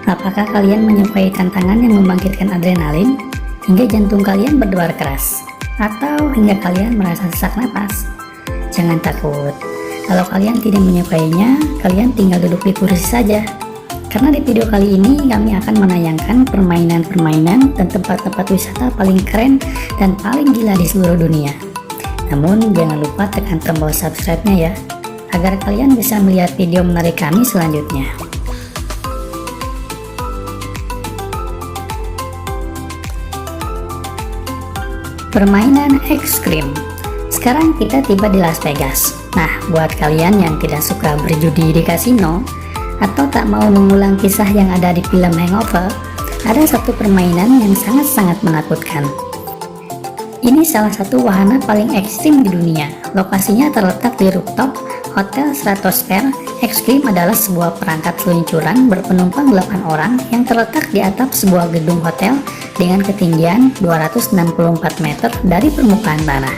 Apakah kalian menyukai tantangan yang membangkitkan adrenalin hingga jantung kalian berdebar keras? Atau hingga kalian merasa sesak napas? Jangan takut, kalau kalian tidak menyukainya, kalian tinggal duduk di kursi saja. Karena di video kali ini kami akan menayangkan permainan-permainan dan tempat-tempat wisata paling keren dan paling gila di seluruh dunia. Namun jangan lupa tekan tombol subscribe-nya ya, agar kalian bisa melihat video menarik kami selanjutnya. Permainan ekstrim. Sekarang kita tiba di Las Vegas. Nah, buat kalian yang tidak suka berjudi di kasino atau tak mau mengulang kisah yang ada di film Hangover, ada satu permainan yang sangat-sangat menakutkan. Ini salah satu wahana paling ekstrim di dunia. Lokasinya terletak di rooftop Hotel Stratosphere. Ekstrim adalah sebuah perangkat seluncuran berpenumpang 8 orang yang terletak di atap sebuah gedung hotel dengan ketinggian 264 meter dari permukaan tanah.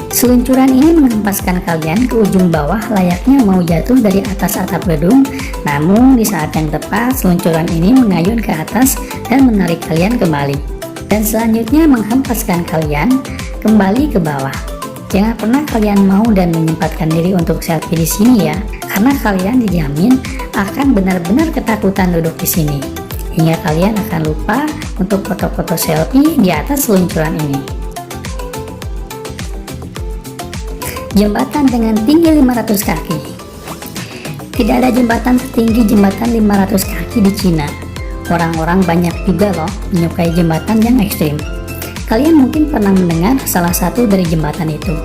Seluncuran ini menghempaskan kalian ke ujung bawah layaknya mau jatuh dari atas atap gedung, namun di saat yang tepat seluncuran ini mengayun ke atas dan menarik kalian kembali, dan selanjutnya menghempaskan kalian kembali ke bawah. Jangan pernah kalian mau dan menyempatkan diri untuk selfie di sini ya, karena kalian dijamin akan benar-benar ketakutan duduk di sini, hingga kalian akan lupa untuk foto-foto selfie di atas seluncuran ini. Jembatan dengan tinggi 500 kaki. Tidak ada jembatan setinggi jembatan 500 kaki di Cina. Orang-orang banyak juga loh menyukai jembatan yang ekstrim. Kalian mungkin pernah mendengar salah satu dari jembatan itu.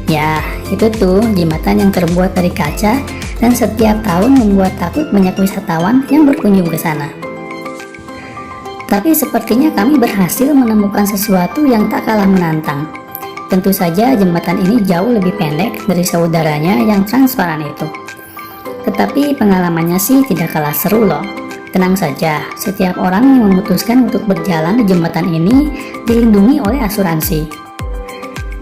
Ya, itu tuh jembatan yang terbuat dari kaca dan setiap tahun membuat takut banyak wisatawan yang berkunjung ke sana. Tapi sepertinya kami berhasil menemukan sesuatu yang tak kalah menantang. Tentu saja jembatan ini jauh lebih pendek dari saudaranya yang transparan itu. Tetapi pengalamannya sih tidak kalah seru loh. Tenang saja, setiap orang yang memutuskan untuk berjalan di jembatan ini dilindungi oleh asuransi.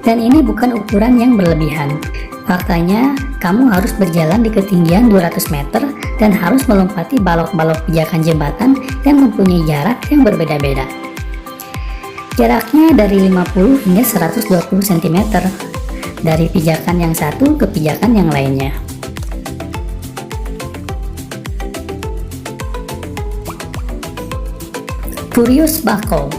Dan ini bukan ukuran yang berlebihan. Faktanya, kamu harus berjalan di ketinggian 200 meter dan harus melompati balok-balok pijakan jembatan yang mempunyai jarak yang berbeda-beda. Jaraknya dari 50 hingga 120 cm dari pijakan yang satu ke pijakan yang lainnya. Furious Buckle.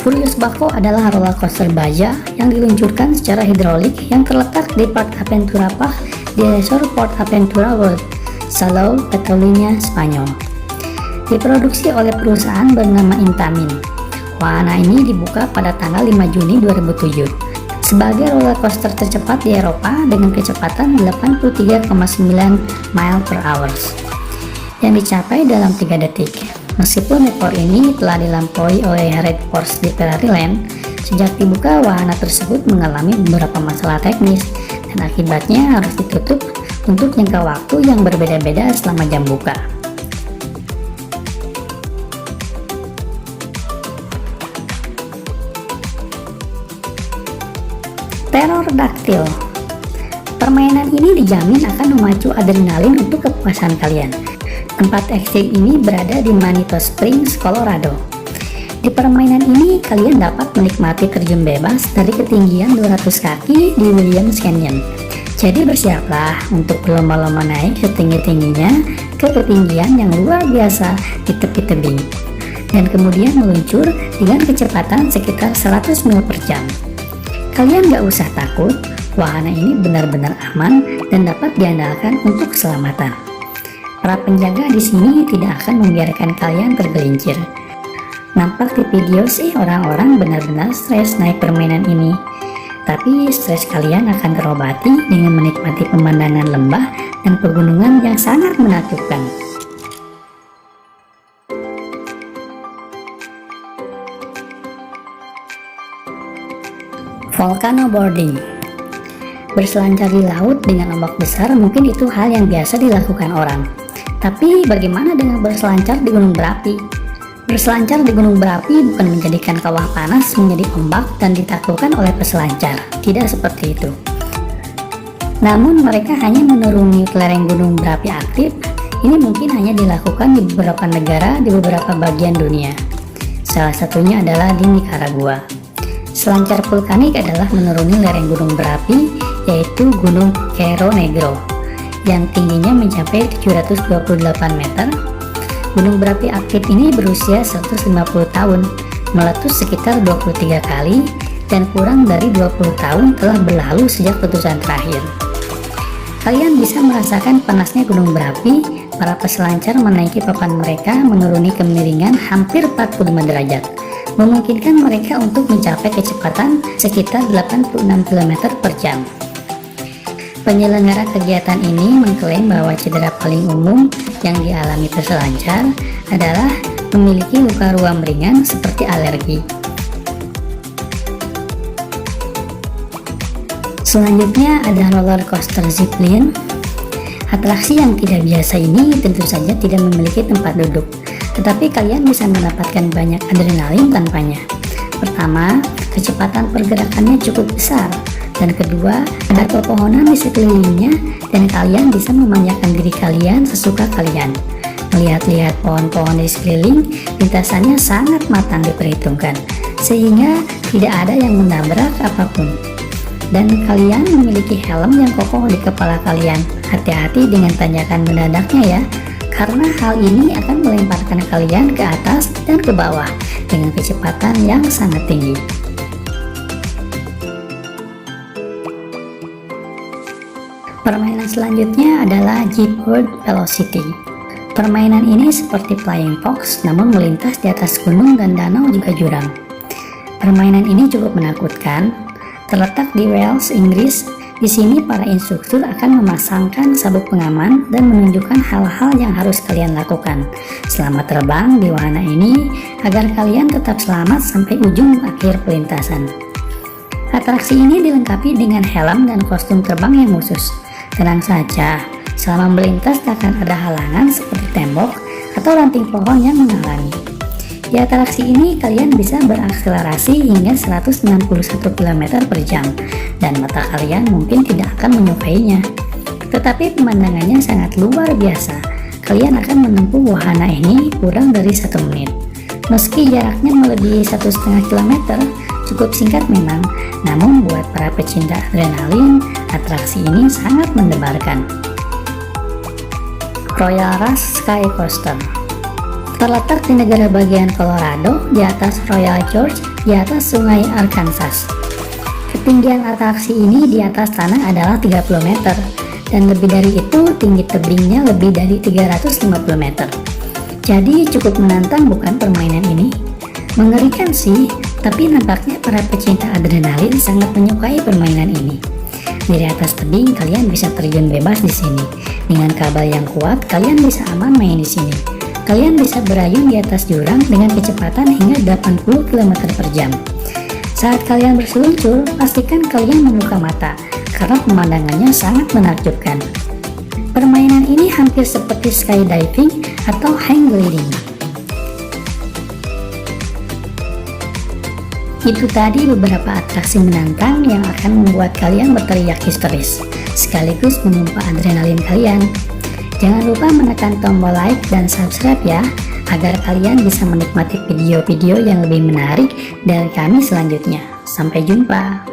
Furious Buckle adalah roller coaster baja yang diluncurkan secara hidrolik yang terletak di Port Aventura Park di resort Port Aventura World, Salou, Catalunya, Spanyol. Diproduksi oleh perusahaan bernama Intamin. Wahana ini dibuka pada tanggal 5 Juni 2007 sebagai roller coaster tercepat di Eropa dengan kecepatan 83,9 mile per hour yang dicapai dalam 3 detik. Meskipun rekor ini telah dilampaui oleh Red Force di Ferraryland, sejak dibuka wahana tersebut mengalami beberapa masalah teknis dan akibatnya harus ditutup untuk jangka waktu yang berbeda-beda selama jam buka. Pterodactyl. Permainan ini dijamin akan memacu adrenalin untuk kepuasan kalian. Tempat ekstrim ini berada di Manitou Springs, Colorado. Di permainan ini kalian dapat menikmati terjun bebas dari ketinggian 200 kaki di Williams Canyon. Jadi bersiaplah untuk berlomba-lomba naik setinggi-tingginya ke ketinggian yang luar biasa di tepi tebing, dan kemudian meluncur dengan kecepatan sekitar 100 mil per jam. Kalian gak usah takut, wahana ini benar-benar aman dan dapat diandalkan untuk keselamatan. Para penjaga di sini tidak akan membiarkan kalian tergelincir. Nampak di video sih orang-orang benar-benar stres naik permainan ini. Tapi stres kalian akan terobati dengan menikmati pemandangan lembah dan pegunungan yang sangat menakjubkan. Volcano boarding. Berselancar di laut dengan ombak besar mungkin itu hal yang biasa dilakukan orang. Tapi bagaimana dengan berselancar di gunung berapi? Berselancar di gunung berapi bukan menjadikan kawah panas menjadi ombak dan ditaklukkan oleh peselancar. Tidak seperti itu. Namun mereka hanya menuruni lereng gunung berapi aktif Ini mungkin hanya dilakukan di beberapa negara di beberapa bagian dunia. Salah satunya adalah di Nicaragua. Selancar vulkanik adalah menuruni lereng gunung berapi, yaitu Gunung Cerro Negro, yang tingginya mencapai 728 meter. Gunung berapi aktif ini berusia 150 tahun, meletus sekitar 23 kali, dan kurang dari 20 tahun telah berlalu sejak letusan terakhir. Kalian bisa merasakan panasnya gunung berapi. Para peselancar menaiki papan mereka menuruni kemiringan hampir 45 derajat, memungkinkan mereka untuk mencapai kecepatan sekitar 86 km per jam. Penyelenggara kegiatan ini mengklaim bahwa cedera paling umum yang dialami peselancar adalah memiliki luka ruam ringan seperti alergi. Selanjutnya ada roller coaster zipline. Atraksi yang tidak biasa ini tentu saja tidak memiliki tempat duduk, tetapi kalian bisa mendapatkan banyak adrenalin tanpanya. Pertama, kecepatan pergerakannya cukup besar, dan kedua, ada pepohonan di sekelilingnya dan kalian bisa memanjakan diri kalian sesuka kalian. Melihat-lihat pohon-pohon di sekeliling, lintasannya sangat matang diperhitungkan, sehingga tidak ada yang menabrak apapun. Dan kalian memiliki helm yang kokoh di kepala kalian. Hati-hati dengan tanjakan mendadaknya ya, karena hal ini akan melemparkan kalian ke atas dan ke bawah dengan kecepatan yang sangat tinggi. Permainan selanjutnya adalah Jeepboard Velocity. Permainan ini seperti Flying Fox, namun melintas di atas gunung dan danau juga jurang. Permainan ini cukup menakutkan. Terletak di Wales, Inggris. Di sini para instruktur akan memasangkan sabuk pengaman dan menunjukkan hal-hal yang harus kalian lakukan selama terbang di wahana ini agar kalian tetap selamat sampai ujung akhir pelintasan. Atraksi ini dilengkapi dengan helm dan kostum terbang yang khusus. Tenang saja, selama melintas tak akan ada halangan seperti tembok atau ranting pohon yang menghalangi. Di atraksi ini kalian bisa berakselerasi hingga 161 km per jam dan mata kalian mungkin tidak akan menyukainya. Tetapi pemandangannya sangat luar biasa. Kalian akan menempuh wahana ini kurang dari 1 menit. Meski jaraknya melebihi 1,5 km, cukup singkat memang, namun buat para pecinta adrenalin, atraksi ini sangat mendebarkan. Royal Rush Sky Coaster terletak di negara bagian Colorado, di atas Royal Gorge, di atas sungai Arkansas. Ketinggian atraksi ini di atas tanah adalah 30 meter, dan lebih dari itu tinggi tebingnya lebih dari 350 meter. Jadi cukup menantang bukan permainan ini? Mengerikan sih, tapi nampaknya para pecinta adrenalin sangat menyukai permainan ini. Dari atas tebing kalian bisa terjun bebas di sini. Dengan kabel yang kuat, kalian bisa aman main di sini. Kalian bisa berayun di atas jurang dengan kecepatan hingga 80 km per jam. Saat kalian berseluncur, pastikan kalian membuka mata, karena pemandangannya sangat menakjubkan. Permainan ini hampir seperti skydiving atau hang gliding. Itu tadi beberapa atraksi menantang yang akan membuat kalian berteriak histeris, sekaligus menumpa adrenalin kalian. Jangan lupa menekan tombol like dan subscribe ya, agar kalian bisa menikmati video-video yang lebih menarik dari kami selanjutnya. Sampai jumpa.